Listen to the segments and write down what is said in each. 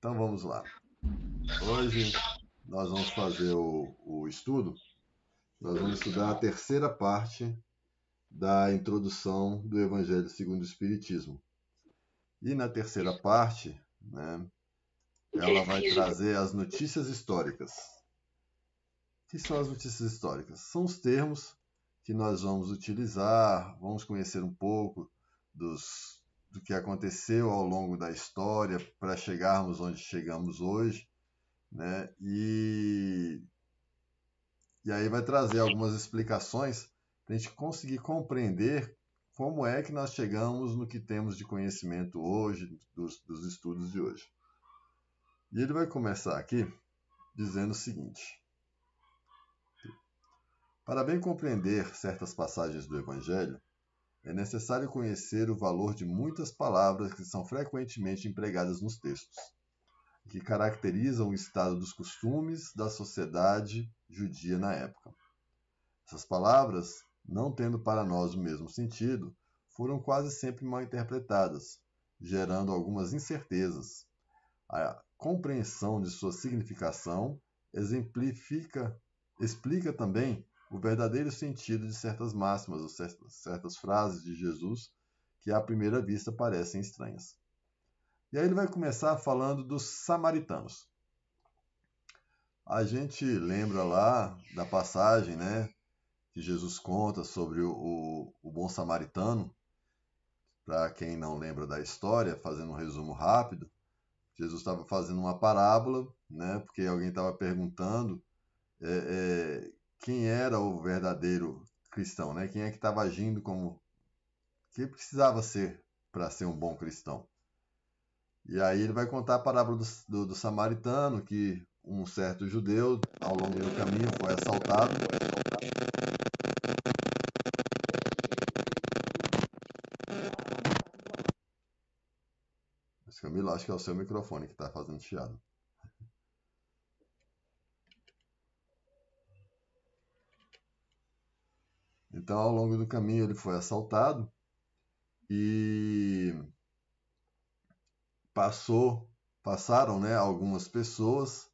Então vamos lá. Hoje nós vamos fazer o estudo. Nós vamos estudar a terceira parte da introdução do Evangelho segundo o Espiritismo. E na terceira parte, né, ela vai trazer as notícias históricas. O que são as notícias históricas? São os termos que nós vamos utilizar, vamos conhecer um pouco do que aconteceu ao longo da história para chegarmos onde chegamos hoje, né? E aí vai trazer algumas explicações para a gente conseguir compreender como é que nós chegamos no que temos de conhecimento hoje, dos estudos de hoje. E ele vai começar aqui dizendo o seguinte: para bem compreender certas passagens do Evangelho, é necessário conhecer o valor de muitas palavras que são frequentemente empregadas nos textos, que caracterizam o estado dos costumes da sociedade judia na época. Essas palavras, não tendo para nós o mesmo sentido, foram quase sempre mal interpretadas, gerando algumas incertezas. A compreensão de sua significação explica também o verdadeiro sentido de certas máximas ou certas frases de Jesus que à primeira vista parecem estranhas. E aí ele vai começar falando dos samaritanos. A gente lembra lá da passagem, né, que Jesus conta sobre o bom samaritano. Para quem não lembra da história, fazendo um resumo rápido, Jesus estava fazendo uma parábola, né, porque alguém estava perguntando quem era o verdadeiro cristão, né? Quem é que estava agindo como... Quem precisava ser para ser um bom cristão. E aí ele vai contar a parábola do samaritano, que um certo judeu, ao longo do caminho, foi assaltado. Mas, Camilo, acho que é o seu microfone que está fazendo chiado. Então, ao longo do caminho, ele foi assaltado e passaram, né, algumas pessoas,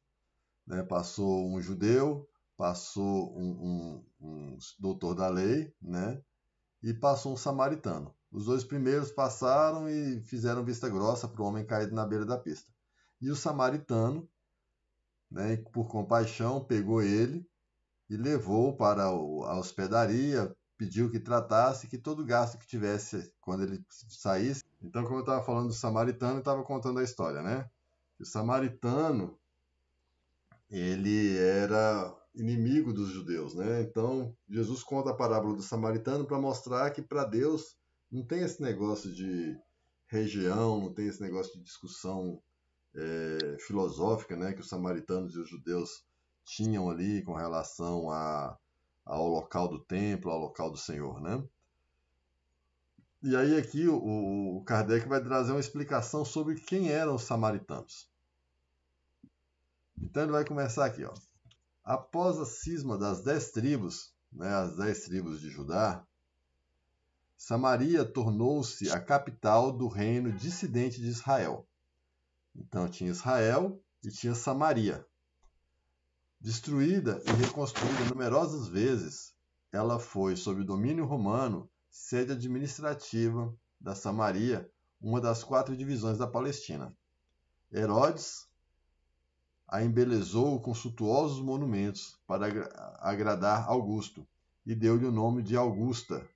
né, passou um judeu, passou um doutor da lei, né, e passou um samaritano. Os dois primeiros passaram e fizeram vista grossa para o homem caído na beira da pista. E o samaritano, né, por compaixão, pegou ele e levou para a hospedaria, pediu que tratasse, que todo gasto que tivesse quando ele saísse. Então, como eu estava falando do samaritano, eu estava contando a história, né? O samaritano, ele era inimigo dos judeus, né? Então, Jesus conta a parábola do samaritano para mostrar que para Deus não tem esse negócio de região, não tem esse negócio de discussão filosófica, né? Que os samaritanos e os judeus tinham ali com relação ao local do templo, ao local do Senhor, né? E aí aqui o Kardec vai trazer uma explicação sobre quem eram os samaritanos. Então ele vai começar aqui, ó. Após a cisma das 10 tribos, né, as 10 tribos de Judá, Samaria tornou-se a capital do reino dissidente de Israel. Então tinha Israel e tinha Samaria. Destruída e reconstruída numerosas vezes, ela foi, sob o domínio romano, sede administrativa da Samaria, uma das 4 divisões da Palestina. Herodes a embelezou com suntuosos monumentos para agradar Augusto, e deu-lhe o nome de Augusta,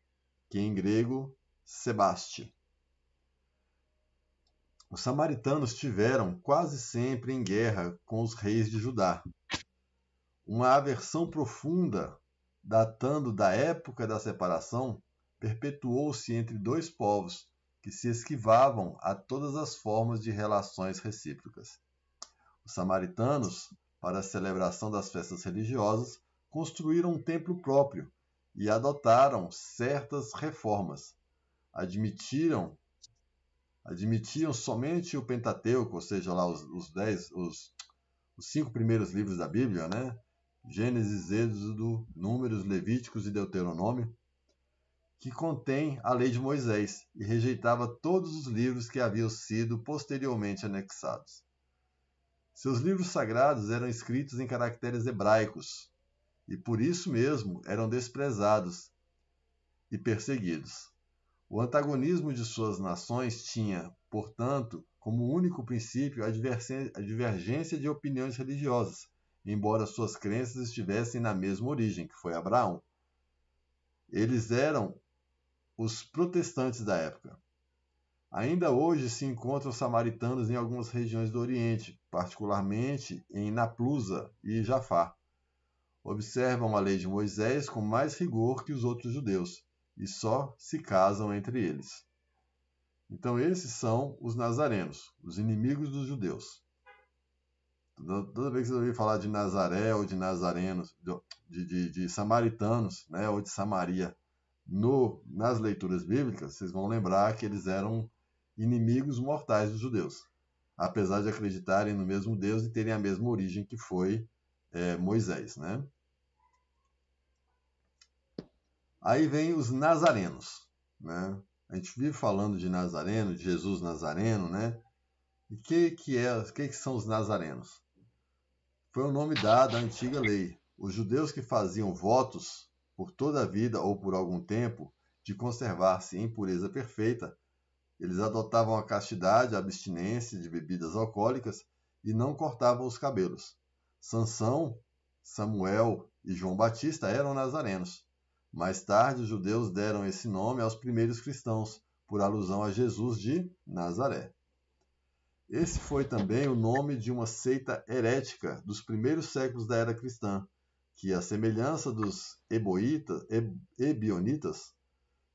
que em grego, Sebaste. Os samaritanos tiveram quase sempre em guerra com os reis de Judá. Uma aversão profunda, datando da época da separação, perpetuou-se entre dois povos que se esquivavam a todas as formas de relações recíprocas. Os samaritanos, para a celebração das festas religiosas, construíram um templo próprio e adotaram certas reformas. Admitiam somente o Pentateuco, ou seja, lá os 5 primeiros livros da Bíblia, né? Gênesis, Êxodo, Números, Levíticos e Deuteronômio, que contém a lei de Moisés, e rejeitava todos os livros que haviam sido posteriormente anexados. Seus livros sagrados eram escritos em caracteres hebraicos e por isso mesmo eram desprezados e perseguidos. O antagonismo de suas nações tinha, portanto, como único princípio a divergência de opiniões religiosas, embora suas crenças estivessem na mesma origem, que foi Abraão. Eles eram os protestantes da época. Ainda hoje se encontram samaritanos em algumas regiões do Oriente, particularmente em Naplusa e Jafá. Observam a lei de Moisés com mais rigor que os outros judeus, e só se casam entre eles. Então esses são os nazarenos, os inimigos dos judeus. Toda vez que você ouvir falar de Nazaré ou de nazarenos, de samaritanos, né, ou de Samaria, nas leituras bíblicas, vocês vão lembrar que eles eram inimigos mortais dos judeus, apesar de acreditarem no mesmo Deus e terem a mesma origem que foi Moisés, né? Aí vem os nazarenos, né? A gente vive falando de Nazareno, de Jesus Nazareno, né? E que são os nazarenos? Foi o nome dado à antiga lei. Os judeus que faziam votos por toda a vida ou por algum tempo de conservar-se em pureza perfeita, eles adotavam a castidade, a abstinência de bebidas alcoólicas e não cortavam os cabelos. Sansão, Samuel e João Batista eram nazarenos. Mais tarde, os judeus deram esse nome aos primeiros cristãos, por alusão a Jesus de Nazaré. Esse foi também o nome de uma seita herética dos primeiros séculos da era cristã, que, à semelhança dos ebionitas,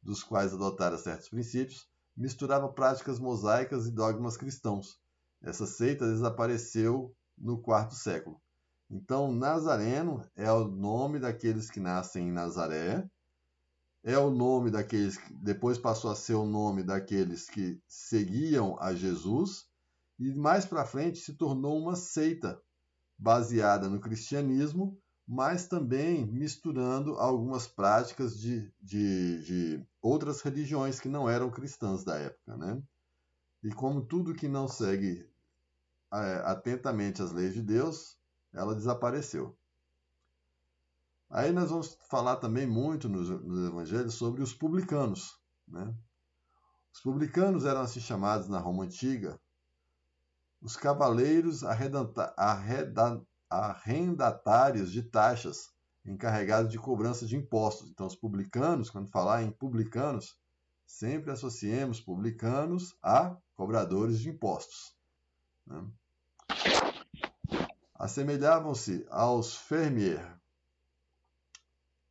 dos quais adotara certos princípios, misturava práticas mosaicas e dogmas cristãos. Essa seita desapareceu no IV século. Então, Nazareno é o nome daqueles que nascem em Nazaré, é o nome daqueles que depois passou a ser o nome daqueles que seguiam a Jesus, e mais para frente se tornou uma seita baseada no cristianismo, mas também misturando algumas práticas de outras religiões que não eram cristãs da época, né? E como tudo que não segue atentamente as leis de Deus, ela desapareceu. Aí nós vamos falar também muito nos evangelhos sobre os publicanos, né? Os publicanos eram assim chamados na Roma Antiga os cavaleiros arrendatários de taxas, encarregados de cobrança de impostos. Então, os publicanos, quando falar em publicanos, sempre associemos publicanos a cobradores de impostos, né? Assemelhavam-se aos fermier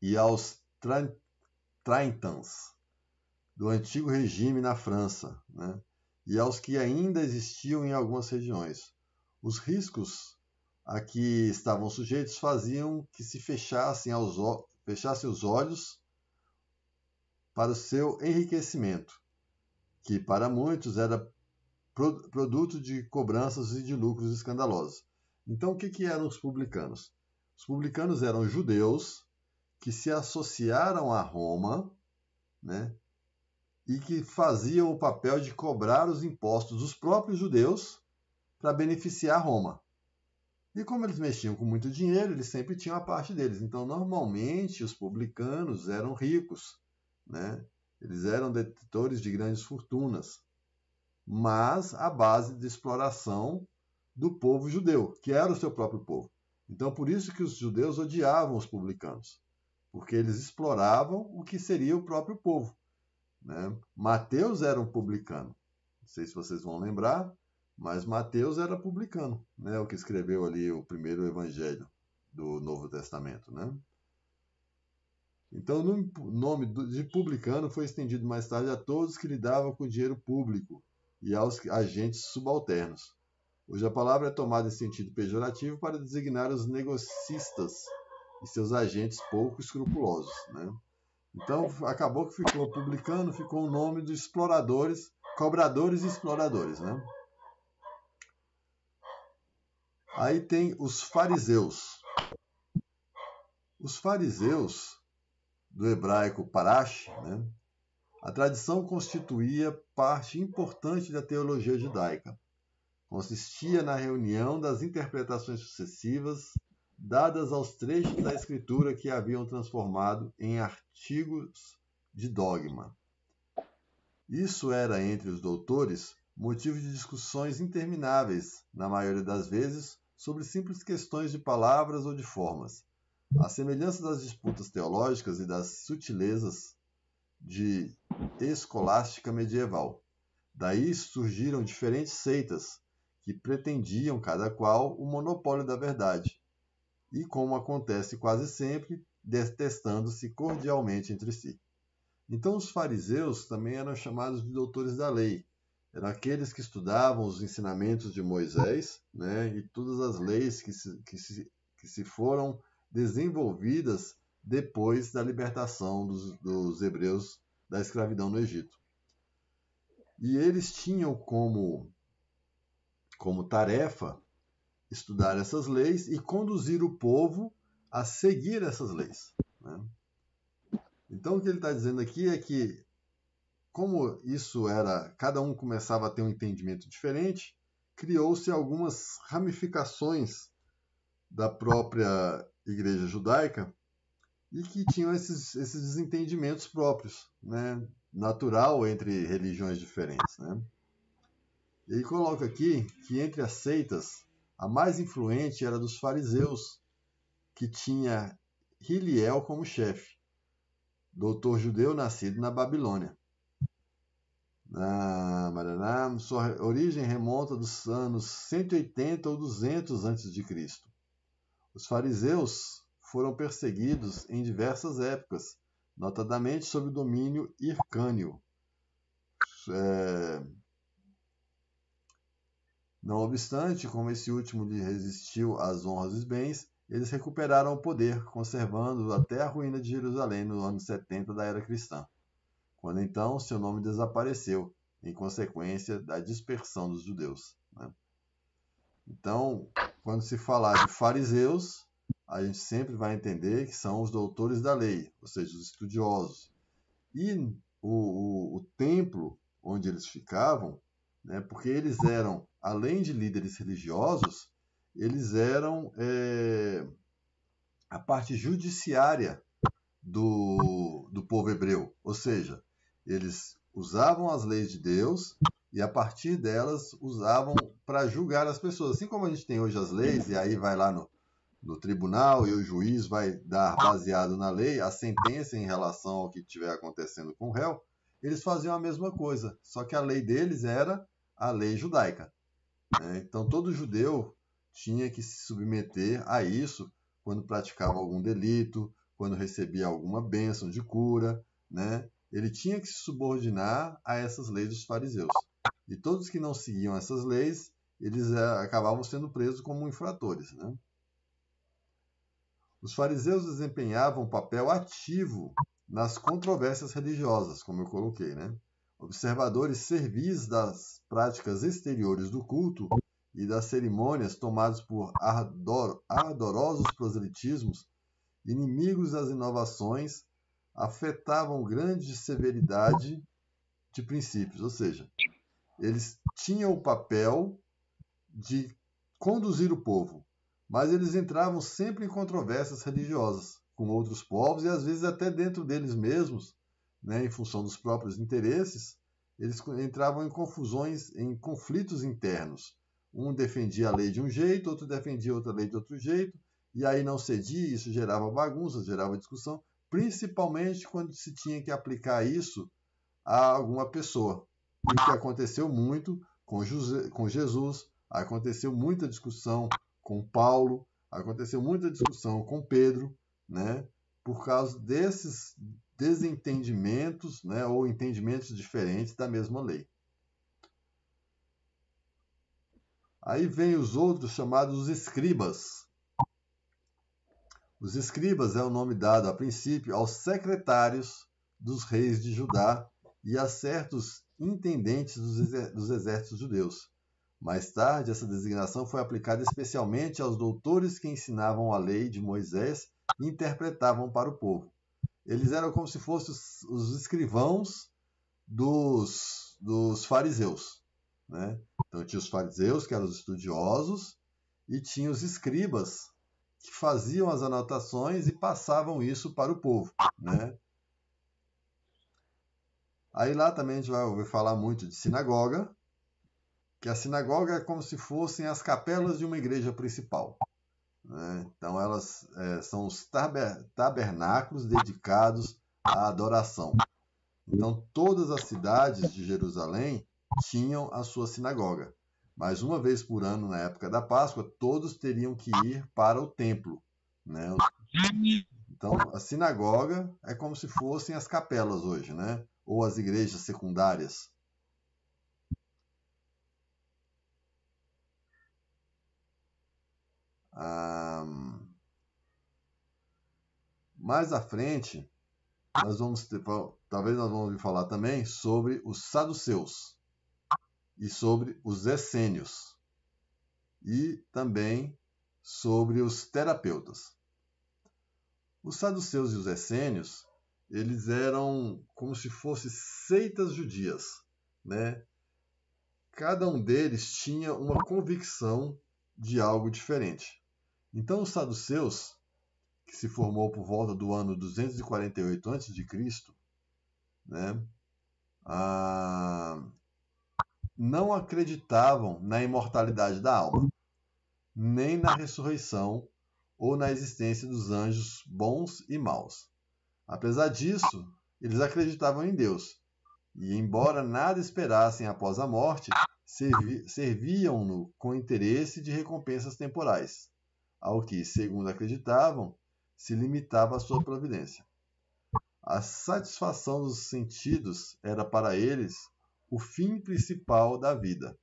e aos traintans do antigo regime na França, né? E aos que ainda existiam em algumas regiões. Os riscos a que estavam sujeitos faziam que se fechassem os olhos para o seu enriquecimento, que para muitos era produto de cobranças e de lucros escandalosos. Então, o que eram os publicanos? Os publicanos eram judeus que se associaram a Roma, né? E que faziam o papel de cobrar os impostos dos próprios judeus para beneficiar Roma. E como eles mexiam com muito dinheiro, eles sempre tinham a parte deles. Então, normalmente, os publicanos eram ricos, né? Eles eram detentores de grandes fortunas, mas à base de exploração do povo judeu, que era o seu próprio povo. Então, por isso que os judeus odiavam os publicanos, porque eles exploravam o que seria o próprio povo, né? Mateus era um publicano. Não sei se vocês vão lembrar, mas Mateus era publicano, né? O que escreveu ali o primeiro evangelho do Novo Testamento, né? Então, o nome de publicano foi estendido mais tarde a todos que lidavam com dinheiro público e aos agentes subalternos. Hoje a palavra é tomada em sentido pejorativo para designar os negocistas e seus agentes pouco escrupulosos, né? Então, acabou que ficou publicano, ficou o nome dos exploradores, cobradores e exploradores, né? Aí tem os fariseus. Os fariseus, do hebraico parash, né? A tradição constituía parte importante da teologia judaica. consistia na reunião das interpretações sucessivas dadas aos trechos da Escritura que haviam transformado em artigos de dogma. Isso era, entre os doutores, motivo de discussões intermináveis, na maioria das vezes, sobre simples questões de palavras ou de formas. À semelhança das disputas teológicas e das sutilezas de escolástica medieval. Daí surgiram diferentes seitas, que pretendiam, cada qual, o monopólio da verdade, e, como acontece quase sempre, detestando-se cordialmente entre si. Então, os fariseus também eram chamados de doutores da lei. Eram aqueles que estudavam os ensinamentos de Moisés, né, e todas as leis que se foram desenvolvidas depois da libertação dos hebreus da escravidão no Egito. E eles tinham como tarefa estudar essas leis e conduzir o povo a seguir essas leis, né? Então, o que ele está dizendo aqui é que, como isso era, cada um começava a ter um entendimento diferente, criou-se algumas ramificações da própria igreja judaica e que tinham esses desentendimentos próprios, né? Natural entre religiões diferentes, né? Ele coloca aqui que entre as seitas, a mais influente era dos fariseus, que tinha Hiliel como chefe, doutor judeu nascido na Babilônia. Sua origem remonta dos anos 180 ou 200 a.C. Os fariseus foram perseguidos em diversas épocas, notadamente sob o domínio hircâneo. Não obstante, como esse último lhe resistiu às honras e os bens, eles recuperaram o poder, conservando-o até a ruína de Jerusalém no ano 70 da era cristã, quando então seu nome desapareceu, em consequência da dispersão dos judeus, né? Então, quando se falar de fariseus, a gente sempre vai entender que são os doutores da lei, ou seja, os estudiosos. E o templo onde eles ficavam, né, porque eles eram, além de líderes religiosos, eles eram a parte judiciária do povo hebreu. Ou seja, eles usavam as leis de Deus e a partir delas usavam para julgar as pessoas. Assim como a gente tem hoje as leis, e aí vai lá no tribunal e o juiz vai dar, baseado na lei, a sentença em relação ao que estiver acontecendo com o réu, eles faziam a mesma coisa, só que a lei deles era a lei judaica, né? Então todo judeu tinha que se submeter a isso quando praticava algum delito, quando recebia alguma bênção de cura, né? Ele tinha que se subordinar a essas leis dos fariseus. E todos que não seguiam essas leis, eles acabavam sendo presos como infratores, né? Os fariseus desempenhavam um papel ativo nas controvérsias religiosas, como eu coloquei, né? Observadores servis das práticas exteriores do culto e das cerimônias tomados por ardorosos proselitismos, inimigos das inovações, afetavam grande severidade de princípios, ou seja, eles tinham o papel de conduzir o povo, mas eles entravam sempre em controvérsias religiosas com outros povos e às vezes até dentro deles mesmos, né, em função dos próprios interesses, eles entravam em confusões, em conflitos internos. Um defendia a lei de um jeito, outro defendia outra lei de outro jeito, e aí não cedia, isso gerava bagunça, gerava discussão, principalmente quando se tinha que aplicar isso a alguma pessoa. E o que aconteceu muito com Jesus, aconteceu muita discussão com Paulo, aconteceu muita discussão com Pedro, né, por causa desses desentendimentos, né, ou entendimentos diferentes da mesma lei. Aí vem os outros chamados escribas. Os escribas é o nome dado a princípio aos secretários dos reis de Judá e a certos intendentes dos exércitos judeus. Mais tarde, essa designação foi aplicada especialmente aos doutores que ensinavam a lei de Moisés e interpretavam para o povo. Eles eram como se fossem os escrivãos dos fariseus. né? Então tinha os fariseus, que eram os estudiosos, e tinha os escribas, que faziam as anotações e passavam isso para o povo, né? Aí lá também a gente vai ouvir falar muito de sinagoga, que a sinagoga é como se fossem as capelas de uma igreja principal, né? Então elas são os tabernáculos dedicados à adoração. Então todas as cidades de Jerusalém tinham a sua sinagoga. Mas uma vez por ano, na época da Páscoa, todos teriam que ir para o templo, né? Então a sinagoga é como se fossem as capelas hoje, né? Ou as igrejas secundárias. Ah, mais à frente, talvez nós vamos ouvir falar também sobre os saduceus e sobre os essênios e também sobre os terapeutas. Os saduceus e os essênios, eles eram como se fossem seitas judias, né? Cada um deles tinha uma convicção de algo diferente. Então os saduceus, que se formou por volta do ano 248 a.C., né, não acreditavam na imortalidade da alma, nem na ressurreição ou na existência dos anjos bons e maus. Apesar disso, eles acreditavam em Deus, e embora nada esperassem após a morte, serviam-no com interesse de recompensas temporais, ao que, segundo acreditavam, se limitava a sua providência. A satisfação dos sentidos era para eles o fim principal da vida.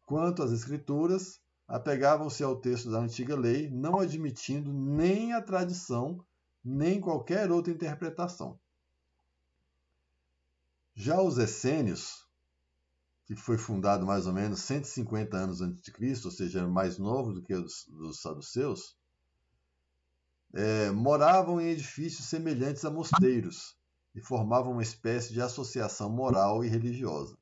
Quanto às Escrituras, apegavam-se ao texto da antiga lei, não admitindo nem a tradição, nem qualquer outra interpretação. Já os essênios, que foi fundado mais ou menos 150 anos antes de Cristo, ou seja, mais novo do que os dos saduceus, moravam em edifícios semelhantes a mosteiros e formavam uma espécie de associação moral e religiosa.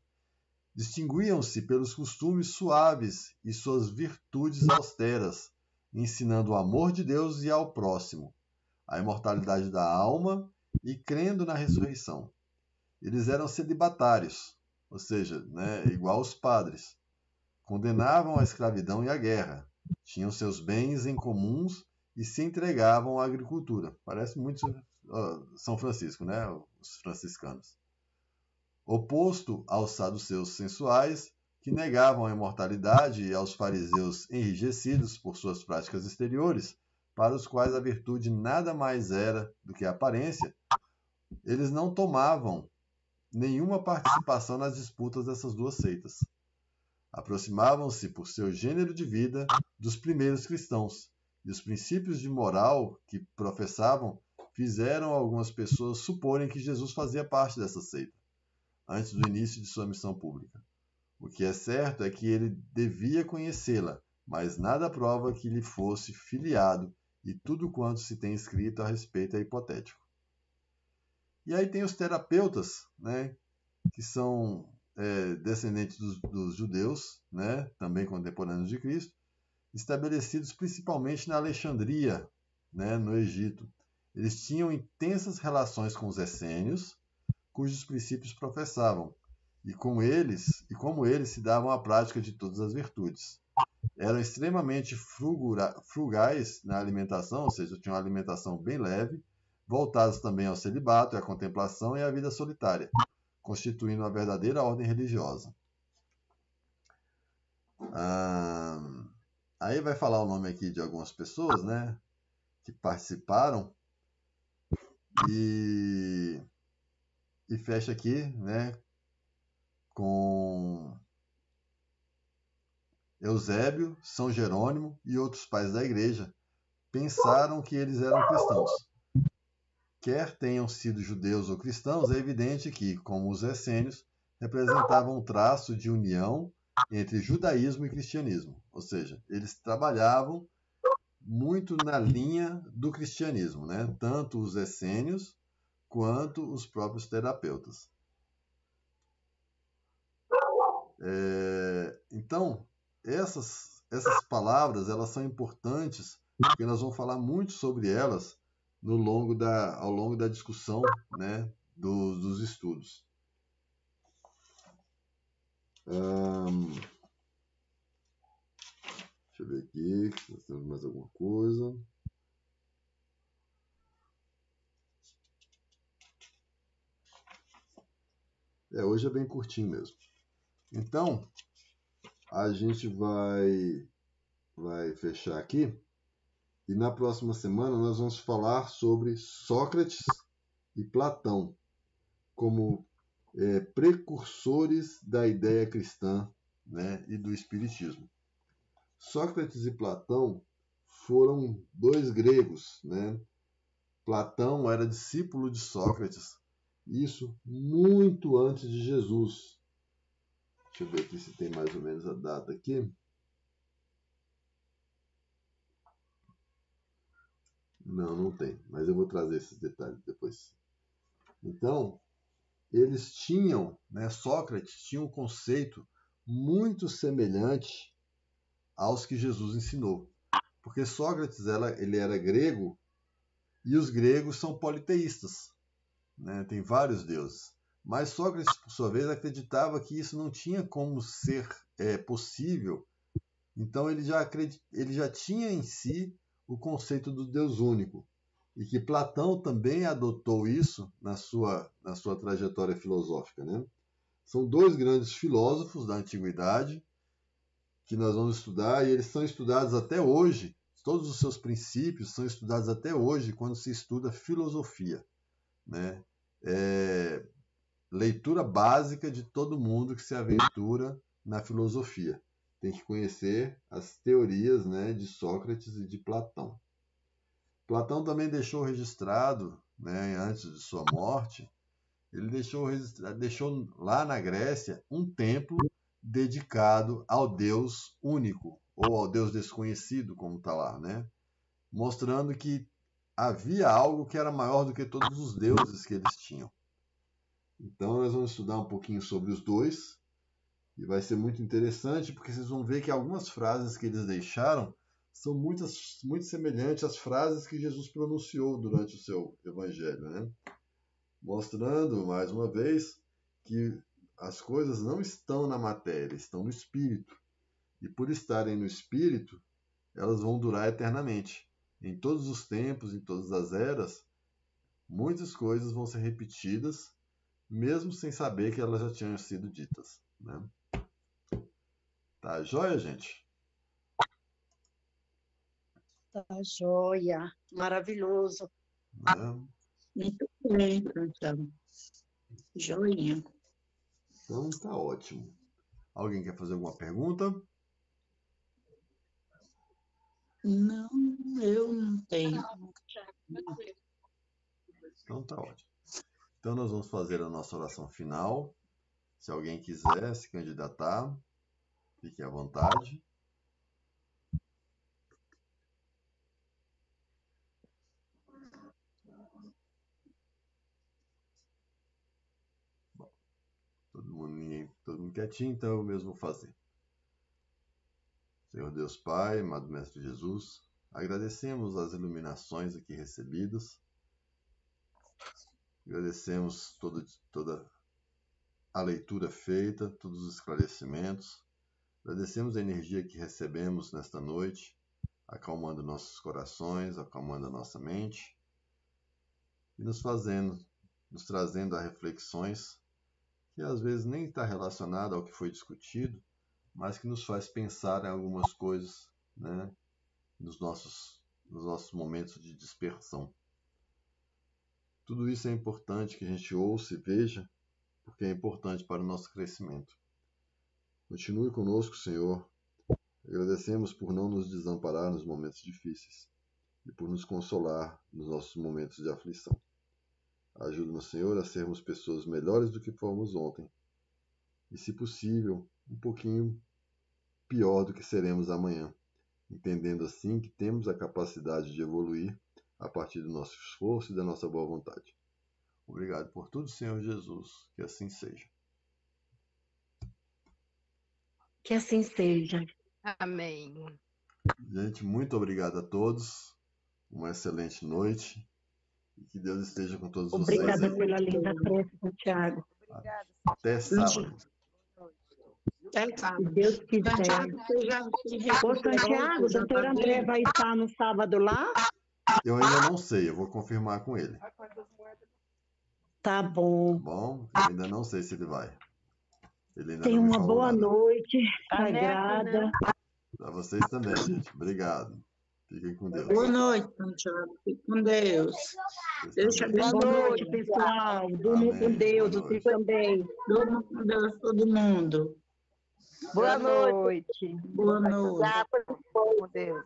Distinguiam-se pelos costumes suaves e suas virtudes austeras, ensinando o amor de Deus e ao próximo, a imortalidade da alma e crendo na ressurreição. Eles eram celibatários, ou seja, né, igual os padres. Condenavam a escravidão e a guerra, tinham seus bens em comuns e se entregavam à agricultura. Parece muito São Francisco, né? Os franciscanos. Oposto aos saduceus sensuais, que negavam a imortalidade, e aos fariseus enrijecidos por suas práticas exteriores, para os quais a virtude nada mais era do que a aparência, eles não tomavam nenhuma participação nas disputas dessas duas seitas. Aproximavam-se, por seu gênero de vida, dos primeiros cristãos, e os princípios de moral que professavam fizeram algumas pessoas suporem que Jesus fazia parte dessa seita, antes do início de sua missão pública. O que é certo é que ele devia conhecê-la, mas nada prova que lhe fosse filiado, e tudo quanto se tem escrito a respeito é hipotético. E aí tem os terapeutas, né, que são descendentes dos judeus, né, também contemporâneos de Cristo, estabelecidos principalmente na Alexandria, né, no Egito. Eles tinham intensas relações com os essênios, cujos princípios professavam, e como eles se davam à prática de todas as virtudes. Eram extremamente frugais na alimentação, ou seja, tinham uma alimentação bem leve, voltados também ao celibato, à contemplação e à vida solitária, constituindo uma verdadeira ordem religiosa. Aí vai falar o nome aqui de algumas pessoas, né, que participaram, e fecha aqui, né, com Eusébio, São Jerônimo e outros pais da igreja pensaram que eles eram cristãos. Quer tenham sido judeus ou cristãos, é evidente que, como os essênios, representavam um traço de união entre judaísmo e cristianismo. Ou seja, eles trabalhavam muito na linha do cristianismo, né? Tanto os essênios quanto os próprios terapeutas. Então, essas palavras, elas são importantes, porque nós vamos falar muito sobre elas ao longo da discussão, né, dos estudos. Deixa eu ver aqui, se nós temos mais alguma coisa. Hoje é bem curtinho mesmo. Então, a gente vai fechar aqui. E na próxima semana nós vamos falar sobre Sócrates e Platão como precursores da ideia cristã, né, e do espiritismo. Sócrates e Platão foram dois gregos, né? Platão era discípulo de Sócrates, isso muito antes de Jesus. Deixa eu ver aqui se tem mais ou menos a data aqui. Não tem, mas eu vou trazer esses detalhes depois. Então, eles tinham, né, Sócrates tinha um conceito muito semelhante aos que Jesus ensinou. Porque Sócrates ele era grego e os gregos são politeístas, né, tem vários deuses. Mas Sócrates, por sua vez, acreditava que isso não tinha como ser possível. Então ele já tinha em si o conceito do Deus único. E que Platão também adotou isso na sua trajetória filosófica, né? São dois grandes filósofos da antiguidade que nós vamos estudar, e eles são estudados até hoje, todos os seus princípios são estudados até hoje quando se estuda filosofia, né? Leitura básica de todo mundo que se aventura na filosofia. Tem que conhecer as teorias, né, de Sócrates e de Platão. Platão também deixou registrado, né, antes de sua morte, ele deixou lá na Grécia um templo dedicado ao Deus único, ou ao Deus desconhecido, como está lá, né? Mostrando que havia algo que era maior do que todos os deuses que eles tinham. Então nós vamos estudar um pouquinho sobre os dois, e vai ser muito interessante, porque vocês vão ver que algumas frases que eles deixaram são muito semelhantes às frases que Jesus pronunciou durante o seu evangelho, né? Mostrando, mais uma vez, que as coisas não estão na matéria, estão no espírito. E por estarem no espírito, elas vão durar eternamente. Em todos os tempos, em todas as eras, muitas coisas vão ser repetidas, mesmo sem saber que elas já tinham sido ditas, né? Tá joia, gente? Tá joia, maravilhoso. Né? Muito bem, então. Joinha. Então tá ótimo. Alguém quer fazer alguma pergunta? Não, eu não tenho. Então tá ótimo. Então nós vamos fazer a nossa oração final. Se alguém quiser se candidatar, fique à vontade. Bom, todo mundo quietinho, então eu mesmo vou fazer. Senhor Deus Pai, amado Mestre Jesus, agradecemos as iluminações aqui recebidas, agradecemos toda a leitura feita, todos os esclarecimentos, agradecemos a energia que recebemos nesta noite, acalmando nossos corações, acalmando a nossa mente e nos trazendo a reflexões que às vezes nem está relacionada ao que foi discutido, mas que nos faz pensar em algumas coisas, né, nos nossos momentos de dispersão. Tudo isso é importante que a gente ouça e veja, porque é importante para o nosso crescimento. Continue conosco, Senhor. Agradecemos por não nos desamparar nos momentos difíceis e por nos consolar nos nossos momentos de aflição. Ajuda-nos, Senhor, a sermos pessoas melhores do que fomos ontem e, se possível, um pouquinho pior do que seremos amanhã, entendendo assim que temos a capacidade de evoluir a partir do nosso esforço e da nossa boa vontade. Obrigado por tudo, Senhor Jesus, que assim seja. Que assim seja. Amém. Gente, muito obrigado a todos. Uma excelente noite. E que Deus esteja com todos vocês Obrigada aí. pela linda prece, Santiago. Obrigada. Até sábado. Até Se sábado. Deus quiser. Santiago, você já se Ô, recuperou? Santiago, o Já doutor tá André bem? vai estar no sábado lá? Eu ainda não sei, eu vou confirmar com ele. Tá Tá bom. bom? Eu ainda não sei se ele vai. Ele ainda Tenha não me uma falou boa nada. noite, Caneca, sagrada. né? Para vocês também, gente. Obrigado. Fiquem com Deus. Boa noite, Santiago. Fique com Deus. Vocês Deus te também. Boa abençoe. noite, pessoal. Durmam com Amém. Deus, Boa vocês noite. também. Durma com Deus, todo mundo. Boa noite. Boa noite. Ficar com Deus.